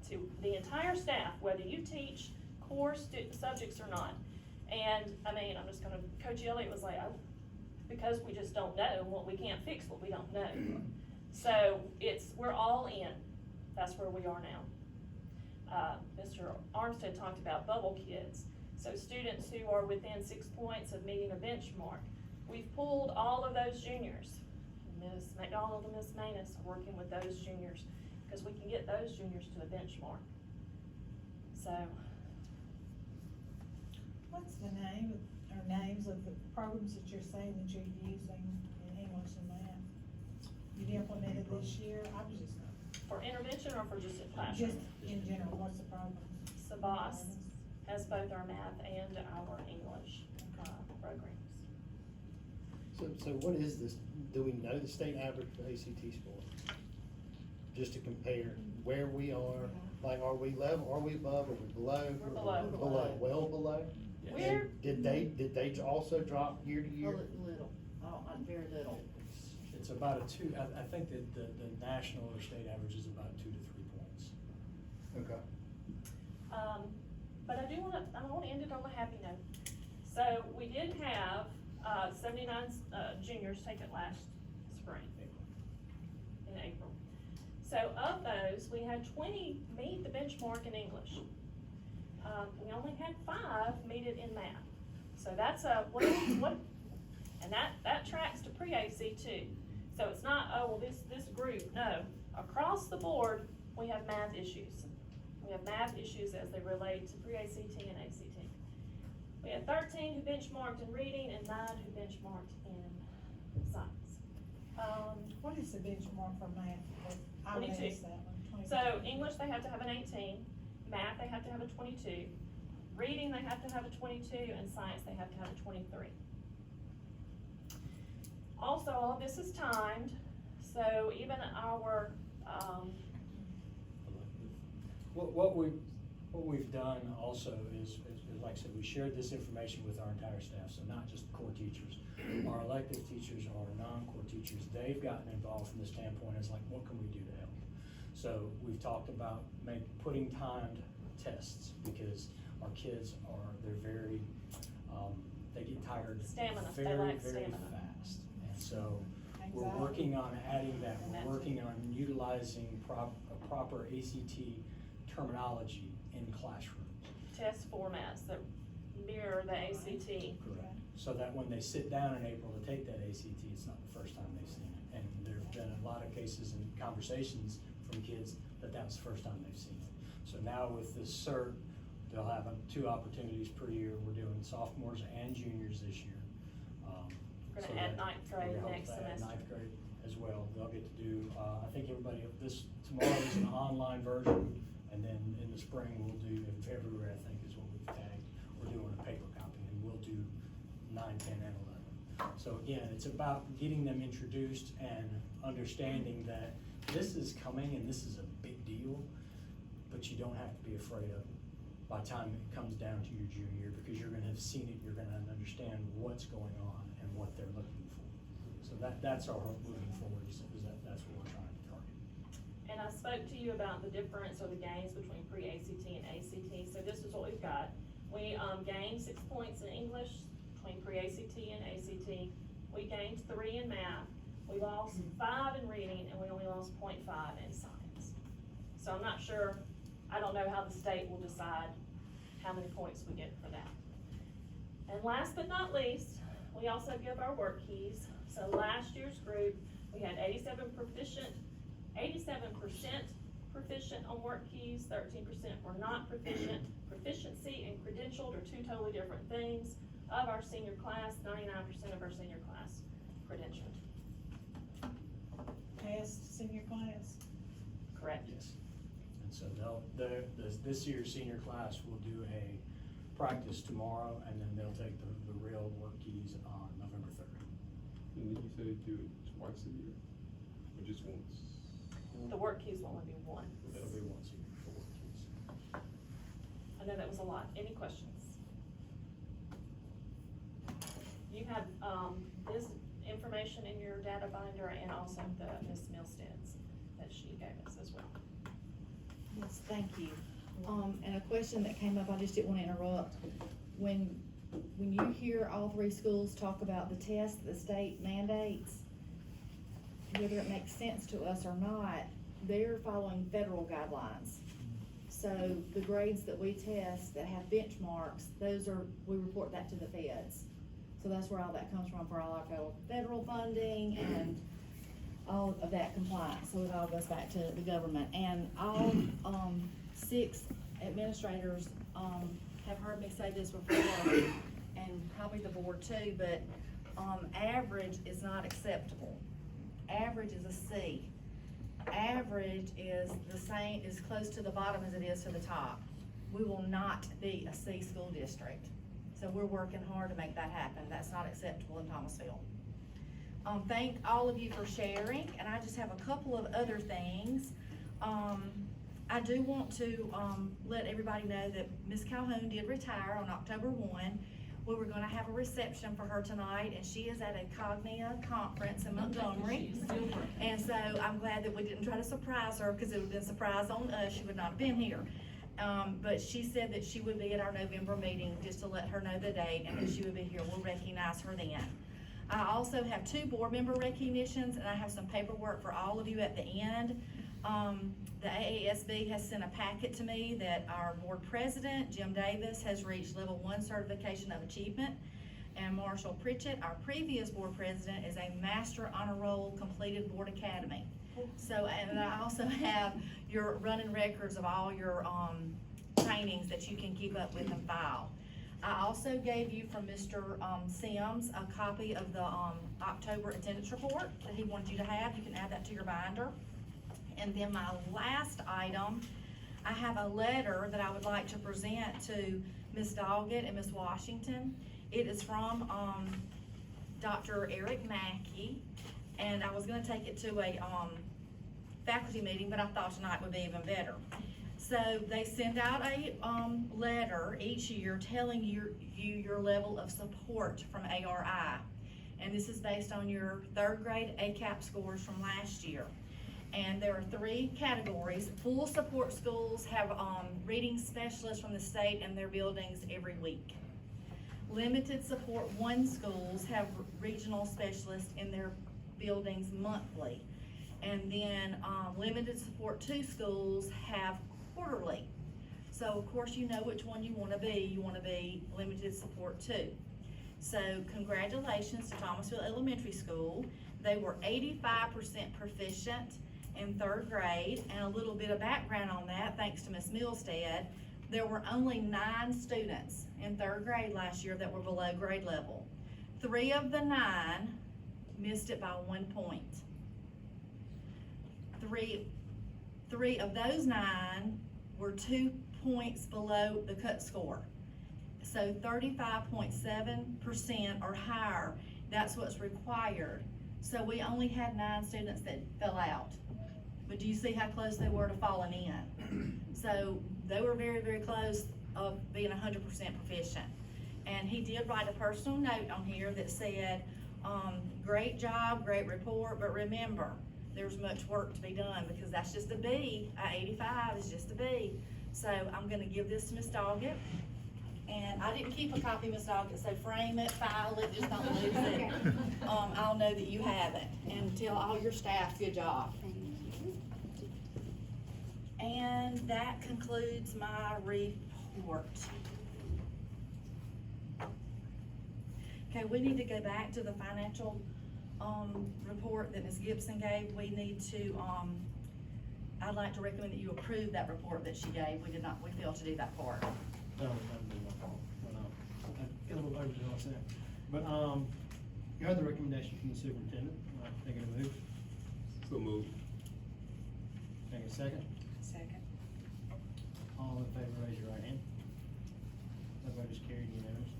to the entire staff, whether you teach core subjects or not. And I mean, I'm just gonna, Coach Elliott was like, because we just don't know what we can't fix what we don't know. So we're all in. That's where we are now. Mr. Armstead talked about bubble kids. So students who are within 6 points of meeting a benchmark. We've pulled all of those juniors. Ms. McDonald and Ms. Manus are working with those juniors, because we can get those juniors to a benchmark. So. What's the name or names of the programs that you're saying that you're using in English and math? You've implemented this year? I was just, For intervention or for just in classroom? just in general, what's the program? Sabas has both our math and our English programs. So what is this, do we know the state average for ACT score? Just to compare where we are Like, are we level, are we above, are we below? We're below. We're below, well below? Yes. We're- And did they also drop year to year? Little, very little. It's about a two, I think that the national or state average is about 2 to 3 points. Okay. But I wanna end it on a happy note. So we did have, 79, juniors take it last spring, in April. So of those, we had 20 meet the benchmark in English. We only had 5 meet it in math. So that's what, and that tracks to pre-AC too. So it's not, oh, well, this group, no. Across the board, we have math issues. We have math issues as they relate to pre-ACT and ACT. We had 13 who benchmarked in reading and 9 who benchmarked in science. What is the benchmark for math? I would 22. ask that one, 22. So English, they have to have an 18, math, they have to have a 22, reading, they have to have a 22, and science, they have to have a 23. Also, all of this is timed, so even our, What we've done also is, like I said, we shared this information with our entire staff, so not just core teachers. Our elective teachers, our non-core teachers, they've gotten involved from the standpoint as like, what can we do to help? So we've talked about putting timed tests, because our kids they're very, they get tired Stamina, they very, lack very stamina. fast. And so we're Anxiety. working on adding that, And we're that's working it. on utilizing a proper ACT terminology in classrooms. test formats that mirror the ACT. Correct. So that when they sit down in April to take that ACT, it's not the first time they've seen it. And there've been a lot of cases and conversations from kids that was the first time they've seen it. So now with this cert, they'll have 2 opportunities per year. We're doing sophomores and juniors this year. We're So gonna add that- ninth grade we're gonna next hope to add semester. Ninth grade as well. They'll get to do, I think everybody, tomorrow is an online version, and then in the spring, we'll do, in February, I think is what we've tagged, we're doing a paper copy, and we'll do 9, 10, and 11. So again, it's about getting them introduced and understanding that this is coming and this is a big deal, but you don't have to be afraid of it by the time it comes down to your junior year, because you're gonna have seen it, you're gonna understand what's going on and what they're looking for. So that's our hope moving forward, is that's what we're trying to target. And I spoke to you about the difference or the gains between pre-ACT and ACT, so this is what we've got. We, gained 6 points in English between pre-ACT and ACT. We gained 3 in math. We lost 5 in reading, and we only lost 0.5 in science. So I'm not sure, I don't know how the state will decide how many points we get for that. And last but not least, we also give our work keys. So last year's group, we had 87% proficient on work keys, 13% were not proficient. Proficiency and credentialed are 2 totally different things. Of our senior class, 99% of our senior class credentialed. Passed senior class. Correct. Yes. And so this year's senior class will do a practice tomorrow, and then they'll take the real work keys on November 3rd. And then you said they do it twice a year, or just once? The work keys will only be 1. It'll be once a year for work keys. I know that was a lot. Any questions? You have, this information in your data binder and also the Ms. Milstead's that she gave us as well. Yes, thank you. And a question that came up, I just didn't wanna interrupt. When you hear all 3 schools talk about the test that the state mandates, whether it makes sense to us or not, they're following federal guidelines. So the grades that we test that have benchmarks, we report that to the feds. So that's where all that comes from, for all our federal funding and all of that compliance. So it all goes back to the government. And all 6 administrators have heard me say this before, and probably the board too, but average is not acceptable. Average is a C. Average is the same, as close to the bottom as it is to the top. We will not be a C school district. So we're working hard to make that happen. That's not acceptable in Thomasville. Thank all of you for sharing, and I just have a couple of other things. I do want to, let everybody know that Ms. Calhoun did retire on October 1. We were gonna have a reception for her tonight, and she is at a Cognia conference in Montgomery. And so I'm glad that we didn't try to surprise her, because it would've been a surprise on us, she would not have been here. But she said that she would be at our November meeting, just to let her know the date, and that she would be here. We'll recognize her then. I also have 2 board member recognitions, and I have some paperwork for all of you at the end. The AASB has sent a packet to me that our board president, Jim Davis, has reached level 1 certification of achievement. And Marshall Pritchett, our previous board president, is a master honor roll completed board academy. So, and I also have your running records of all your, trainings that you can keep up with and file. I also gave you from Mr. Sims a copy of the, October attendance report that he wanted you to have. You can add that to your binder. And then my last item, I have a letter that I would like to present to Ms. Doggett and Ms. Washington. It is from, Dr. Eric Mackey, and I was gonna take it to a, faculty meeting, but I thought tonight would be even better. So they send out a, letter each year telling you your level of support from ARI. And this is based on your 3rd grade ACAP scores from last year. And there are 3 categories. Full support schools have, reading specialists from the state in their buildings every week. Limited support 1 schools have regional specialists in their buildings monthly. And then, limited support 2 schools have quarterly. So of course you know which one you wanna be. You wanna be limited support 2. So congratulations to Thomasville Elementary School. They were 85% proficient in 3rd grade, and a little bit of background on that, thanks to Ms. Milstead. There were only 9 students in 3rd grade last year that were below grade level. 3 of the 9 missed it by 1 point. Three of those 9 were 2 points below the cut score. So 35.7% or higher, that's what's required. So we only had 9 students that fell out. But do you see how close they were to falling in? So they were very, very close of being 100% proficient. And he did write a personal note on here that said, great job, great report, but remember, there's much work to be done, because that's just a B. 85 is just a B. So I'm gonna give this to Ms. Doggett. And I didn't keep a copy, Ms. Doggett, so frame it, file it, just don't lose it. I'll know that you have it, and tell all your staff, good job. And that concludes my report. Okay, we need to go back to the financial, report that Ms. Gibson gave. We need to, I'd like to recommend that you approve that report that she gave. We failed to do that part. No, that'd be my fault, but, okay, get a little over to us there. But, you heard the recommendation from the superintendent, take it a move, So moved. take a second. Second. All in favor, raise your right hand. That vote is carried unanimously.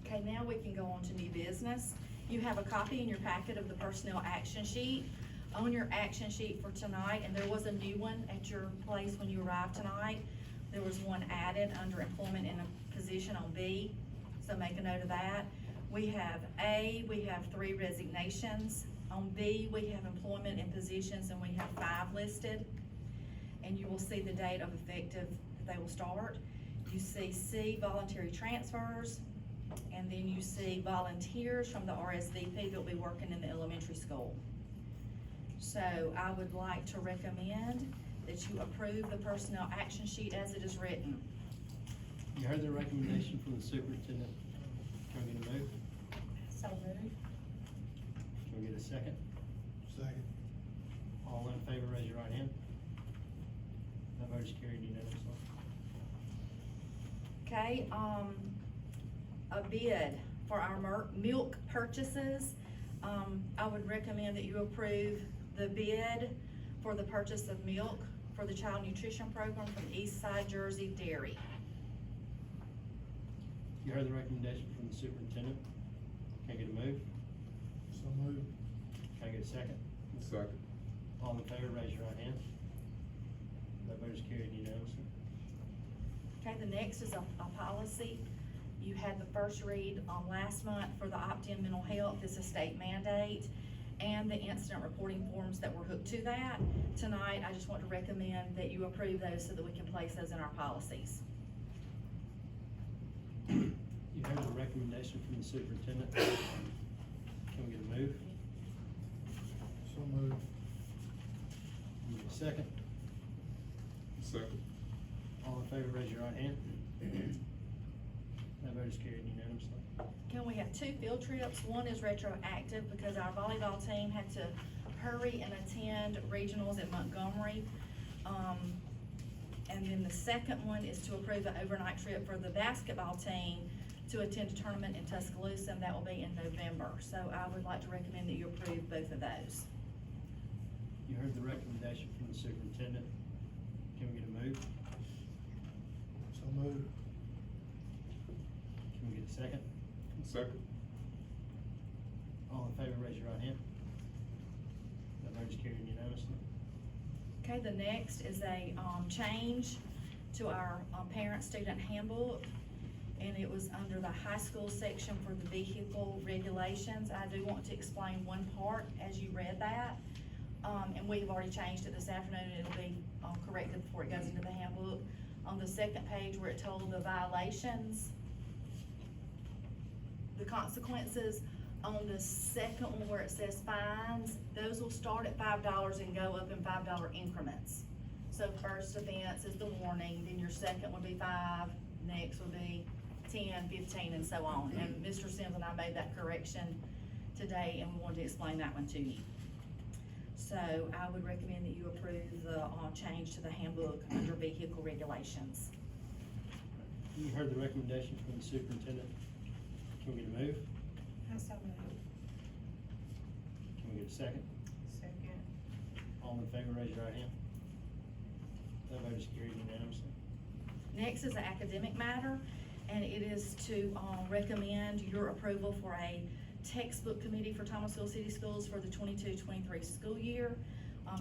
Okay, now we can go on to new business. You have a copy in your packet of the personnel action sheet. On your action sheet for tonight, and there was a new one at your place when you arrived tonight. There was one added under employment in a position on B, so make a note of that. We have A, we have 3 resignations. On B, we have employment in positions, and we have 5 listed. And you will see the date of effective that they will start. You see C, voluntary transfers, and then you see volunteers from the RSVP that will be working in the elementary school. So I would like to recommend that you approve the personnel action sheet as it is written. You heard the recommendation from the superintendent. Can we get a move? So moved. Can we get a second? Second. All in favor, raise your right hand. That vote is carried unanimously. Okay, a bid for our milk purchases. I would recommend that you approve the bid for the purchase of milk for the child nutrition program from Eastside Jersey Dairy. You heard the recommendation from the superintendent. Can I get a move? So moved. Can I get a second? Second. All in favor, raise your right hand. That vote is carried unanimously. Okay, the next is a policy. You had the first read last month for the opt-in mental health. It's a state mandate, and the incident reporting forms that were hooked to that. Tonight, I just want to recommend that you approve those so that we can place those in our policies. You heard the recommendation from the superintendent. Can we get a move? So moved. Can we get a second? Second. All in favor, raise your right hand. That vote is carried unanimously. Okay, we have 2 field trips. One is retroactive because our volleyball team had to hurry and attend regionals in Montgomery. And then the second one is to approve an overnight trip for the basketball team to attend a tournament in Tuscaloosa, and that will be in November. So I would like to recommend that you approve both of those. You heard the recommendation from the superintendent. Can we get a move? So moved. Can we get a second? Second. All in favor, raise your right hand. That vote is carried unanimously. Okay, the next is a change to our parent-student handbook, and it was under the high school section for the vehicle regulations. I do want to explain one part as you read that, and we've already changed it this afternoon. It'll be corrected before it goes into the handbook. On the second page where it told the violations, the consequences, on the second one where it says fines, those will start at $5 and go up in $5 increments. So first offense is the warning, then your second would be 5, next would be 10, 15, and so on. And Mr. Sims and I made that correction today, and we wanted to explain that one to you. So I would recommend that you approve the change to the handbook under vehicle regulations. You heard the recommendation from the superintendent. Can we get a move? So moved. Can we get a second? Second. All in favor, raise your right hand. That vote is carried unanimously. Next is an academic matter, and it is to recommend your approval for a textbook committee for Thomasville City Schools for the 22-23 school year.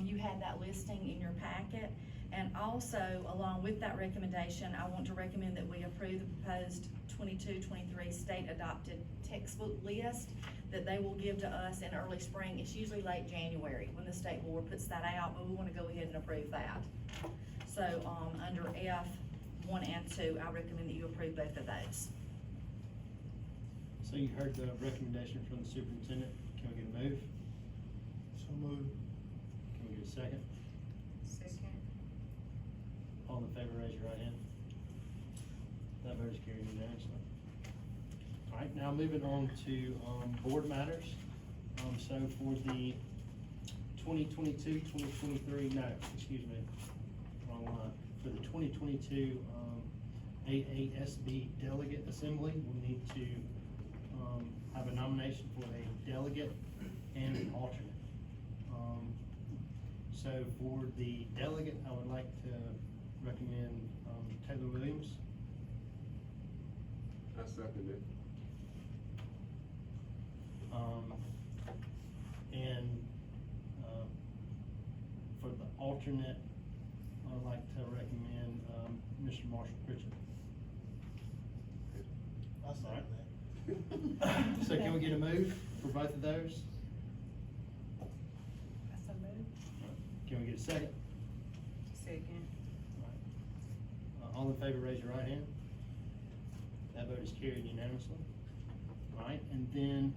You had that listing in your packet. And also, along with that recommendation, I want to recommend that we approve the proposed 22-23 state-adopted textbook list that they will give to us in early spring. It's usually late January when the state board puts that out, but we want to go ahead and approve that. So, under F1 and 2, I recommend that you approve both of those. So you heard the recommendation from the superintendent. Can we get a move? So moved. Can we get a second? Second. All in favor, raise your right hand. That vote is carried unanimously. All right, now moving on to, board matters. So for the 2022-2023, no, excuse me, wrong line. For the 2022, AASB delegate assembly, we need to, have a nomination for a delegate and an alternate. So for the delegate, I would like to recommend, Taylor Williams. I second it. And, for the alternate, I would like to recommend, Mr. Marshall Pritchett. I second that. So can we get a move for both of those? So moved. Can we get a second? Second. All in favor, raise your right hand. That vote is carried unanimously. All right, and then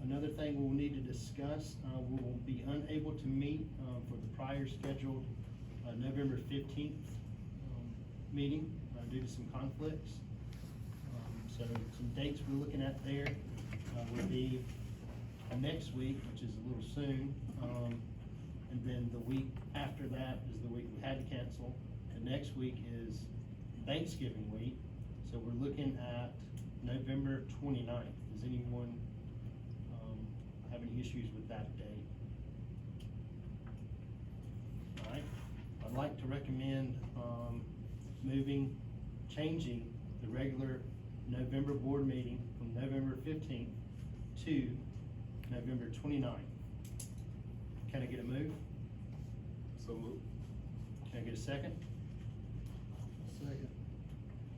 another thing we'll need to discuss, we will be unable to meet, for the prior scheduled, November 15th, meeting, due to some conflicts. So some dates we're looking at there, would be next week, which is a little soon. And then the week after that is the week we had to cancel. The next week is Thanksgiving week, so we're looking at November 29th. Does anyone, have any issues with that date? All right, I'd like to recommend, changing the regular November board meeting from November 15th to November 29th. Can I get a move? So moved. Can I get a second? Second.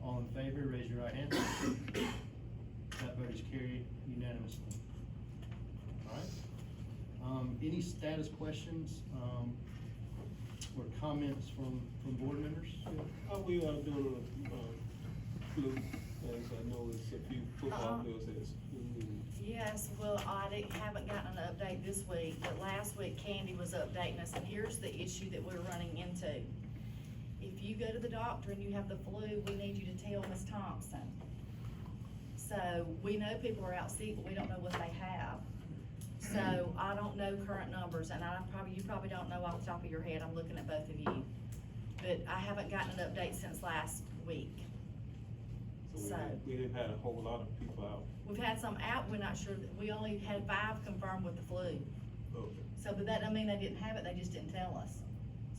All in favor, raise your right hand. That vote is carried unanimously. Alright. Any status questions, or comments from board members? How we are doing, flu, as I know it's a few football players at school. Yes, well, I haven't gotten an update this week, but last week Candy was updating us, and here's the issue that we're running into. If you go to the doctor and you have the flu, we need you to tell Ms. Thompson. So, we know people are out sick, but we don't know what they have. So, I don't know current numbers, and you probably don't know off the top of your head, I'm looking at both of you. But I haven't gotten an update since last week. So. We didn't have a whole lot of people out. We've had some out, we're not sure, we only had 5 confirmed with the flu. Okay. So, but that doesn't mean they didn't have it, they just didn't tell us.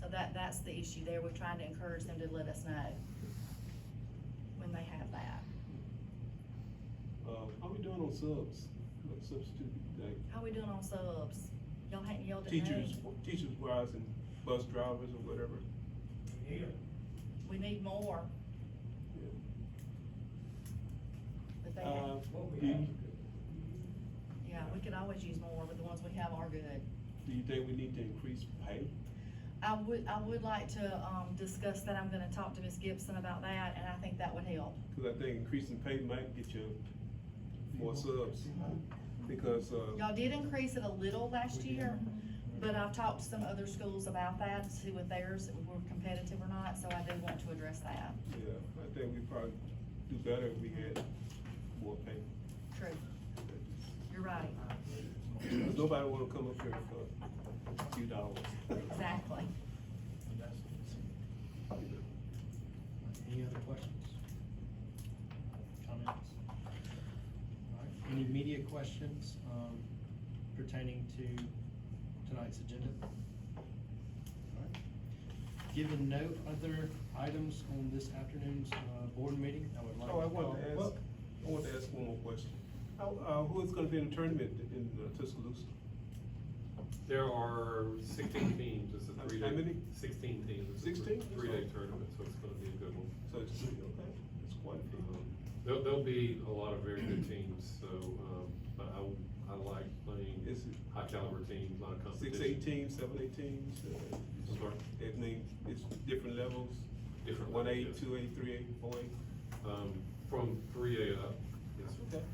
So that's the issue there, we're trying to encourage them to let us know when they have that. How we doing on subs, like substitute, like How we doing on subs? Y'all hadn't yelled at me. teachers wise and bus drivers or whatever? We need more. Yeah. But they, yeah, we could always use more, but the ones we have are good. Do you think we need to increase pay? I would like to, discuss that, I'm gonna talk to Ms. Gibson about that, and I think that would help. Cause I think increasing pay might get you more subs, because, Y'all did increase it a little last year, but I've talked to some other schools about that, to see what theirs were competitive or not, so I do want to address that. yeah, I think we probably do better if we had more pay. True. You're right. 'Cause nobody wanna come up here for a few dollars. Exactly. Any other questions? Comments? Alright, any media questions, pertaining to tonight's agenda? Alright. Given no other items on this afternoon's, board meeting, I would like to Oh, I call. want to ask one more question. Who is gonna be in the tournament in Tuscaloosa? There are 16 teams, it's a How 3-day. many? 16 teams. It's a 16? 3-day tournament, so it's gonna be a good one. So it's three, okay, it's quite a few. There'll be a lot of very good teams, so, but I like playing Is it high caliber teams, a lot of competition. 6, 8 teams, 7, 8 teams? I'm sorry? It mean, it's different levels? Different 1A, levels, yes. 2A, 3A, 4A? From 3A up, yes. Okay.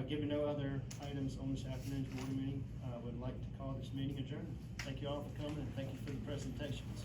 Given no other items on this afternoon's board meeting, I would like to call this meeting adjourned. Thank you all for coming, and thank you for the presentations.